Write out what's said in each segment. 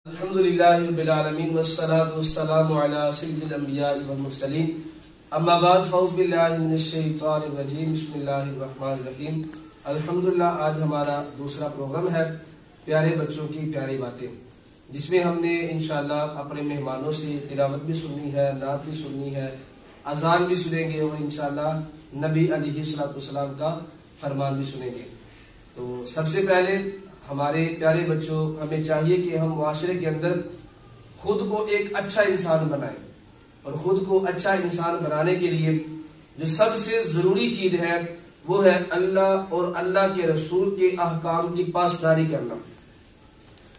الحمدللہ رب العالمین والصلاة والسلام علی سید الانبیاء والمرسلین اما بعد فاعوذ باللہ من الشیطان الرجیم بسم اللہ الرحمن الرحیم۔ الحمدللہ آج ہمارا دوسرا پروگرام ہے پیارے بچوں کی پیاری باتیں، جس میں ہم نے انشاءاللہ اپنے مہمانوں سے تلاوت بھی سننی ہے، نعت بھی سننی ہے، اذان بھی سنیں گے اور انشاءاللہ نبی علیہ السلام کا فرمان بھی سنیں گے۔ تو سب سے پہلے ہمارے پیارے بچوں، ہمیں چاہیے کہ ہم معاشرے کے اندر خود کو ایک اچھا انسان بنائیں، اور خود کو اچھا انسان بنانے کے لیے جو سب سے ضروری چیز ہے وہ ہے اللہ اور اللہ کے رسول کے احکام کی پاسداری کرنا۔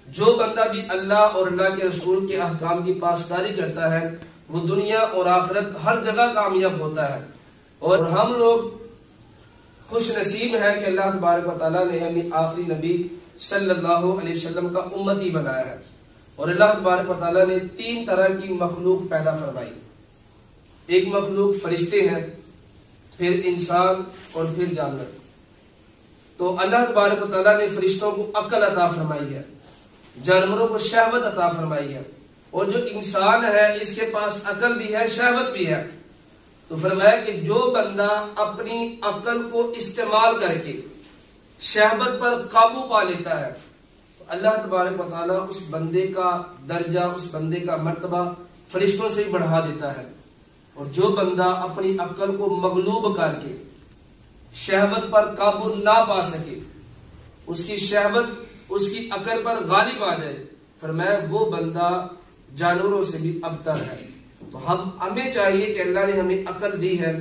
جو بندہ بھی اللہ اور اللہ کے رسول کے احکام کی پاسداری کرتا ہے وہ دنیا اور آخرت ہر جگہ کامیاب ہوتا ہے، اور ہم لوگ خوش نصیب ہیں کہ اللہ تبارک و تعالیٰ نے ہمیں آخری نبی صلی اللہ علیہ وسلم کا امتی بنایا ہے، اور اللہ تبارک و تعالیٰ نے تین طرح کی مخلوق پیدا فرمائی۔ ایک مخلوق فرشتے ہیں، پھر انسان اور پھر جانور۔ تو اللہ تبارک و تعالیٰ نے فرشتوں کو عقل عطا فرمائی ہے، جانوروں کو شہوت عطا فرمائی ہے، اور جو انسان ہے اس کے پاس عقل بھی ہے، شہوت بھی ہے۔ تو فرمایا کہ جو بندہ اپنی عقل کو استعمال کر کے شہوت پر قابو پا لیتا ہے تو اللہ تبارک و تعالیٰ اس بندے کا درجہ، اس بندے کا مرتبہ فرشتوں سے بڑھا دیتا ہے۔ اور جو بندہ اپنی عقل کو مغلوب کر کے شہوت پر قابو نہ پا سکے، اس کی شہوت اس کی عقل پر غالب آ جائے، فرمایا وہ بندہ جانوروں سے بھی ابتر ہے۔ تو ہمیں چاہیے کہ اللہ نے ہمیں عقل دی ہے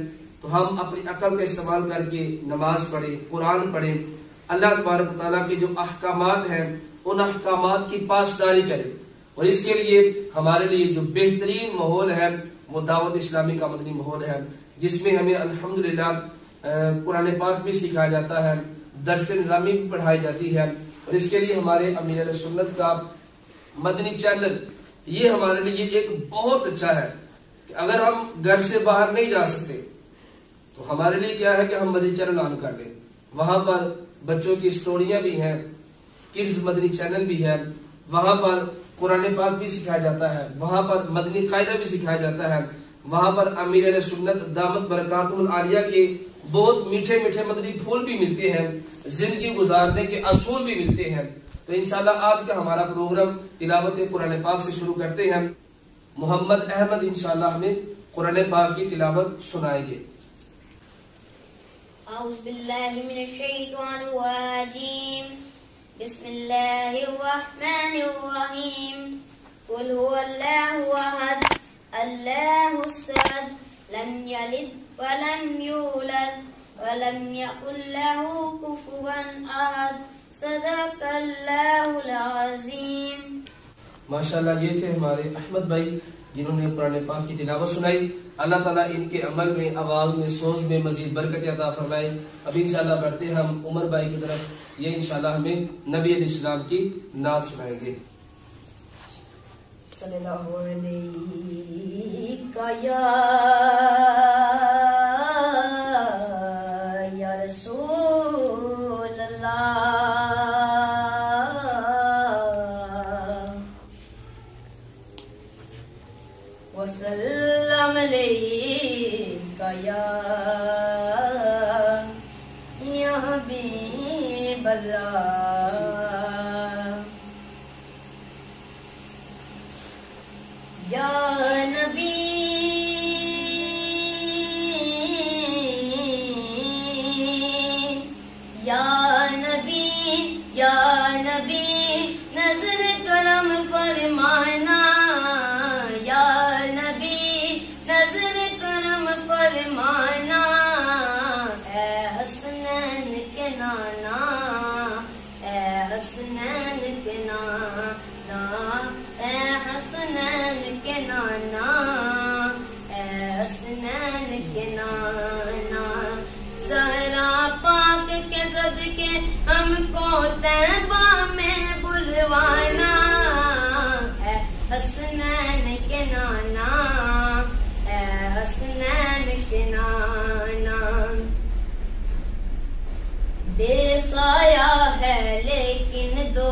تو ہم اپنی عقل کا استعمال کر کے نماز پڑھیں، قرآن پڑھیں، اللہ تبارک و تعالیٰ کے جو احکامات ہیں ان احکامات کی پاسداری کریں۔ اور اس کے لیے ہمارے لیے جو بہترین ماحول ہے وہ دعوت اسلامی کا مدنی ماحول ہے، جس میں ہمیں الحمدللہ قرآن پاک بھی سکھایا جاتا ہے، درس نظامی بھی پڑھائی جاتی ہے۔ اور اس کے لیے ہمارے امیر اہل سنت کا مدنی چینل یہ ہمارے لیے ایک بہت اچھا ہے کہ اگر ہم گھر سے باہر نہیں جا سکتے تو ہمارے لیے کیا ہے کہ ہم مدنی چینل آن کر لیں۔ وہاں پر بچوں کی سٹوریاں بھی ہیں، کڈز مدنی چینل بھی ہے، وہاں پر قرآن پاک بھی سکھایا جاتا ہے، وہاں پر مدنی قاعدہ بھی سکھایا جاتا ہے، وہاں پر امیر اہل سنت دامت برکاتہم العالیہ کے بہت میٹھے میٹھے مدنی پھول بھی ملتے ہیں، زندگی گزارنے کے اصول بھی ملتے ہیں۔ تو انشاءاللہ آج کا ہمارا پروگرام تلاوت قرآن پاک سے شروع کرتے ہیں۔ محمد احمد انشاءاللہ ہمیں قرآن پاک کی تلاوت سنائیں گے۔ اعوذ باللہ من الشیطان الرجیم، بسم اللہ الرحمن الرحیم۔ قل هو اللہ احد اللہ الصمد لم یلد ولم یولد ولم یکن لہ کفوا احد، صدق اللہ العظیم۔ ماشاءاللہ یہ تھے ہمارے احمد بھائی جنہوں نے قرآن پاک کی تلاوت سنائی۔ اللہ تعالیٰ ان کے عمل میں، آواز میں، سوز میں مزید برکت عطا فرمائے۔ اب انشاءاللہ بڑھتے ہیں ہم عمر بھائی کی طرف، یہ انشاءاللہ ہمیں نبی علیہ السلام کی نعت سنائیں گے۔ صلی اللہ علیہ یا رسول اللہ وسلم علیکہ یا حبیب اللہ۔ یا نبی یا نبی یا نبی نظر کرم فرمانا، یا نبی نظر کرم فرمانا، اے حسنین کے نانا، اے حسنین کے نانا، اے حسنین کے نانا، اے حسنین کے نانا۔ زہرا پاک کے صدقے ہم کو طیبہ میں بلوانا، اے حسنین کے نانا، اے حسنین کے نانا۔ بے سایہ ہے لیکن دو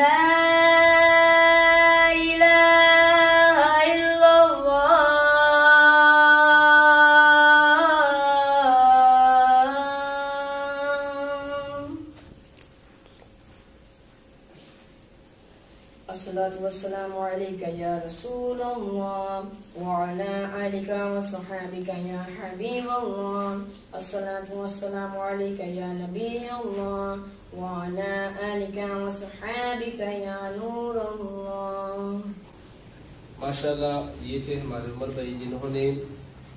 لا إله إلا الله. الصلاة والسلام عليك يا رسول الله وعلى آلك وصحابك يا حبيب الله. الصلاة والسلام عليك يا نبي الله وعلى آلك وصحابك يا نور الله. ماشاءاللہ یہ تھے ہمارے عمر بھائی جنہوں نے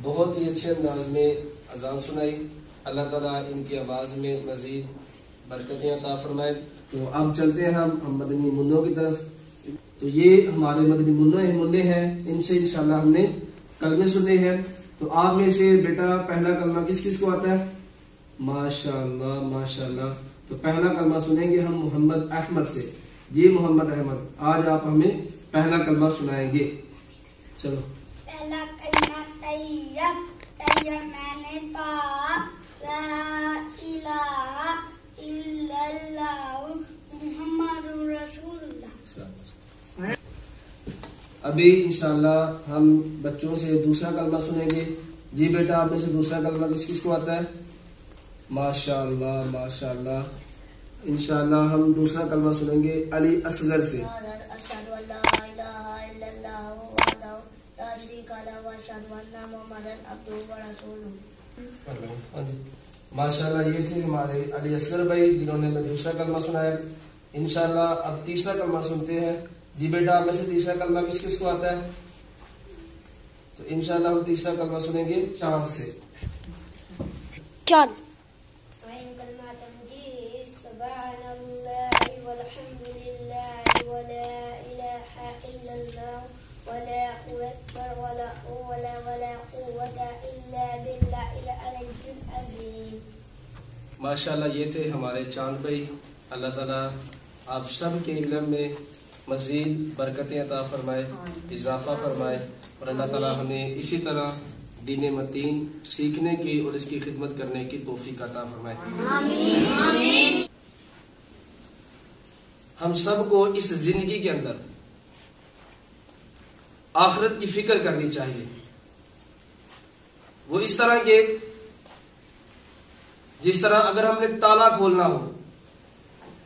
بہت ہی اچھے انداز میں اذان سنائی. اللہ تعالیٰ ان کی آواز میں مزید برکتیں عطا فرمائے. تو اب چلتے ہیں ہم مدنی منوں کی طرف. تو یہ ہمارے مدنی منع ہیں, ان سے انشاءاللہ ہم نے کلمے سنے ہیں. تو آپ میں سے بیٹا پہلا کلمہ کس کس کو آتا ہے؟ ماشاءاللہ ماشاءاللہ. تو پہلا کلمہ سنیں گے ہم محمد احمد سے. جی محمد احمد, آج آپ ہمیں پہلا کلمہ سنائیں گے. چلو. پہلا کلمہ طیب, طیب معنی پاک, لا الہ الا اللہ محمد رسول اللہ. ابھی انشاءاللہ ہم بچوں سے دوسرا کلمہ سنیں گے. جی بیٹا آپ میں سے دوسرا کلمہ کس کس کو آتا ہے؟ ماشاءاللہ ماشاءاللہ. انشاءاللہ ہم دوسرا کلمہ سنیں گے علی اصغر سے. اشہد ان لا الہ الا اللہ وحدہ لا شریک لہ واشہد ان محمدا عبدہ ورسولہ. ماشاءاللہ یہ تھے ہمارے علی اصغر بھائی جنہوں نے ہمیں دوسرا کلمہ سنایا. انشاءاللہ اب تیسرا کلمہ سنتے ہیں. جی بیٹا آپ میں سے تیسرا کلمہ کس کس کو آتا ہے؟ تو انشاءاللہ ہم تیسرا کلمہ سنیں گے چاند سے. چاند. سوئن کلمہ تمجید, سبحان اللہ والحمد للہ ولا الہ الا اللہ ولا اکبر ولا حول ولا قوة الا باللہ العلی العظیم. ماشاءاللہ یہ تھے ہمارے چاند بھائی. اللہ تعالیٰ آپ سب کے علم میں مزید برکتیں عطا فرمائے, اضافہ فرمائے, اور اللہ تعالیٰ ہمیں اسی طرح دین متین سیکھنے کی اور اس کی خدمت کرنے کی توفیق عطا فرمائے. آمین. ہم سب کو اس زندگی کے اندر آخرت کی فکر کرنی چاہیے. وہ اس طرح کہ جس طرح اگر ہم نے تالا کھولنا ہو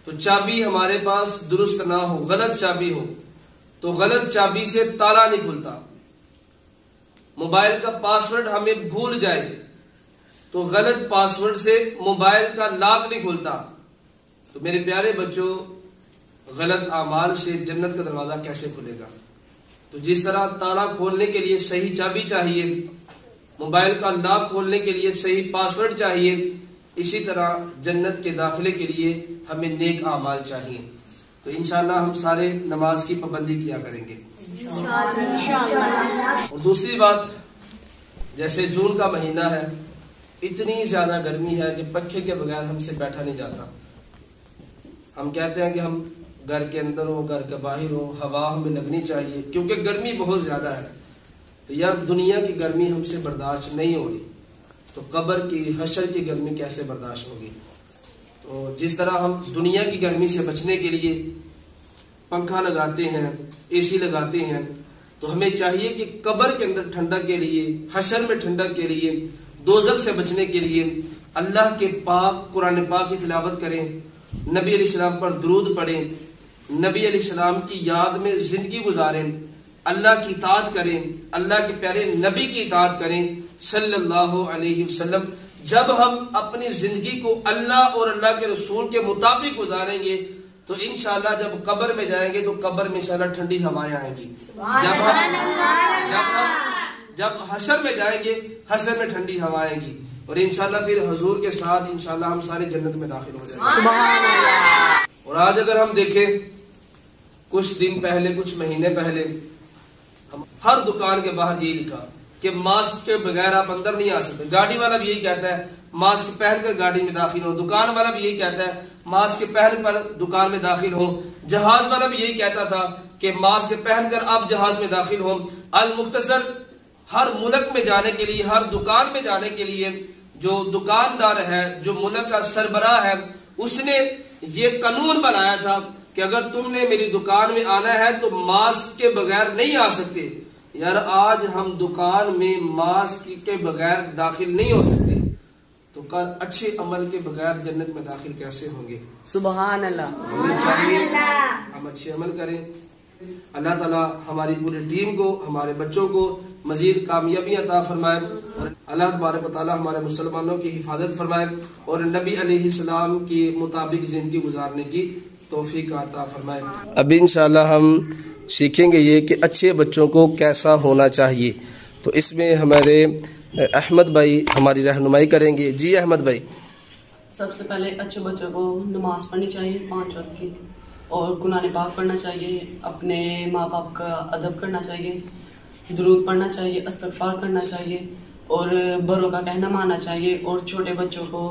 تو چابی ہمارے پاس درست نہ ہو, غلط چابی ہو, تو غلط چابی سے تالا نہیں کھلتا. موبائل کا پاسورڈ ہمیں بھول جائے تو غلط پاسورڈ سے موبائل کا لاک نہیں کھلتا. تو میرے پیارے بچوں, غلط اعمال سے جنت کا دروازہ کیسے کھلے گا؟ تو جس طرح تالا کھولنے کے لیے صحیح چابی چاہیے, موبائل کا لاک کھولنے کے لیے صحیح پاسورڈ چاہیے, اسی طرح جنت کے داخلے کے لیے ہمیں نیک اعمال چاہیے. تو انشاءاللہ ہم سارے نماز کی پابندی کیا کریں گے. اور دوسری بات, جیسے جون کا مہینہ ہے, اتنی زیادہ گرمی ہے کہ پنکھے کے بغیر ہم سے بیٹھا نہیں جاتا. ہم کہتے ہیں کہ ہم گھر کے اندر ہوں, گھر کے باہر ہوں, ہوا ہمیں لگنی چاہیے کیونکہ گرمی بہت زیادہ ہے. تو یار دنیا کی گرمی ہم سے برداشت نہیں ہو رہی, تو قبر کی حشر کی گرمی کیسے برداشت ہوگی؟ تو جس طرح ہم دنیا کی گرمی سے بچنے کے لیے پنکھا لگاتے ہیں, اے سی لگاتے ہیں, تو ہمیں چاہیے کہ قبر کے اندر ٹھنڈک کے لیے, حشر میں ٹھنڈک کے لیے, دوزخ سے بچنے کے لیے اللہ کے پاک قرآن پاک کی تلاوت کریں, نبی علیہ السلام پر درود پڑھیں, نبی علیہ السلام کی یاد میں زندگی گزاریں, اللہ کی اطاعت کریں, اللہ کے پیارے نبی کی اطاعت کریں صلی اللہ علیہ وسلم. جب ہم اپنی زندگی کو اللہ اور اللہ کے رسول کے مطابق گزاریں گے تو انشاءاللہ جب قبر میں جائیں گے تو قبر میں انشاءاللہ ٹھنڈی ہوائیں آئیں گی. جب حشر میں جائیں گے حشر میں ٹھنڈی ہوائیں آئیں گی, اور انشاءاللہ پھر حضور کے ساتھ انشاءاللہ ہم سارے جنت میں داخل ہو جائیں گے. اور آج اگر ہم دیکھیں, کچھ دن پہلے, کچھ مہینے پہلے ہم ہر دکان کے باہر یہی لکھا کہ ماسک کے بغیر آپ اندر نہیں آ سکتے. گاڑی والا بھی یہی کہتا ہے ماسک پہن کر گاڑی میں داخل ہو, دکان والا بھی یہی کہتا ہے ماسک پہن کر دکان میں داخل ہو, جہاز والا بھی یہی کہتا تھا کہ ماسک پہن کر آپ جہاز میں داخل ہو. المختصر ہر ملک میں جانے کے لیے, ہر دکان میں جانے کے لیے جو دکاندار ہے, جو ملک کا سربراہ ہے, اس نے یہ قانون بنایا تھا کہ اگر تم نے میری دکان میں آنا ہے تو ماسک کے بغیر نہیں آ سکتے. یار آج ہم دکان میں ماسک کے بغیر داخل نہیں ہو سکتے تو کل اچھے عمل کے بغیر جنت میں داخل کیسے ہوں گے؟ سبحان اللہ. ہمیں چاہیے ہم اچھے عمل کریں. اللہ تعالیٰ ہماری پوری ٹیم کو، ہمارے بچوں کو مزید کامیابی عطا فرمائے اور اللہ تبارک و تعالیٰ ہمارے مسلمانوں کی حفاظت فرمائے اور نبی علیہ السلام کے مطابق زندگی گزارنے کی توفیق عطا فرمائے. اب انشاءاللہ ہم سیکھیں گے یہ کہ اچھے بچوں کو کیسا ہونا چاہیے. تو اس میں ہمارے احمد بھائی ہماری رہنمائی کریں گے. جی احمد بھائی. سب سے پہلے اچھے بچوں کو نماز پڑھنی چاہیے 5 وقت کی، اور قرآن پاک پڑھنا چاہیے، اپنے ماں باپ کا ادب کرنا چاہیے، درود پڑھنا چاہیے، استغفار کرنا چاہیے، اور بڑوں کا کہنا ماننا چاہیے، اور چھوٹے بچوں کو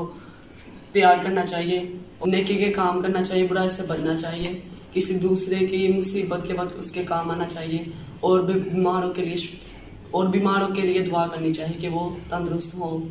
پیار کرنا چاہیے، نیکی کے کام کرنا چاہیے، برائی سے بچنا چاہیے، کسی دوسرے کی مصیبت کے وقت اس کے کام آنا چاہیے، اور بیماروں کے لیے دعا کرنی چاہیے کہ وہ تندرست ہوں.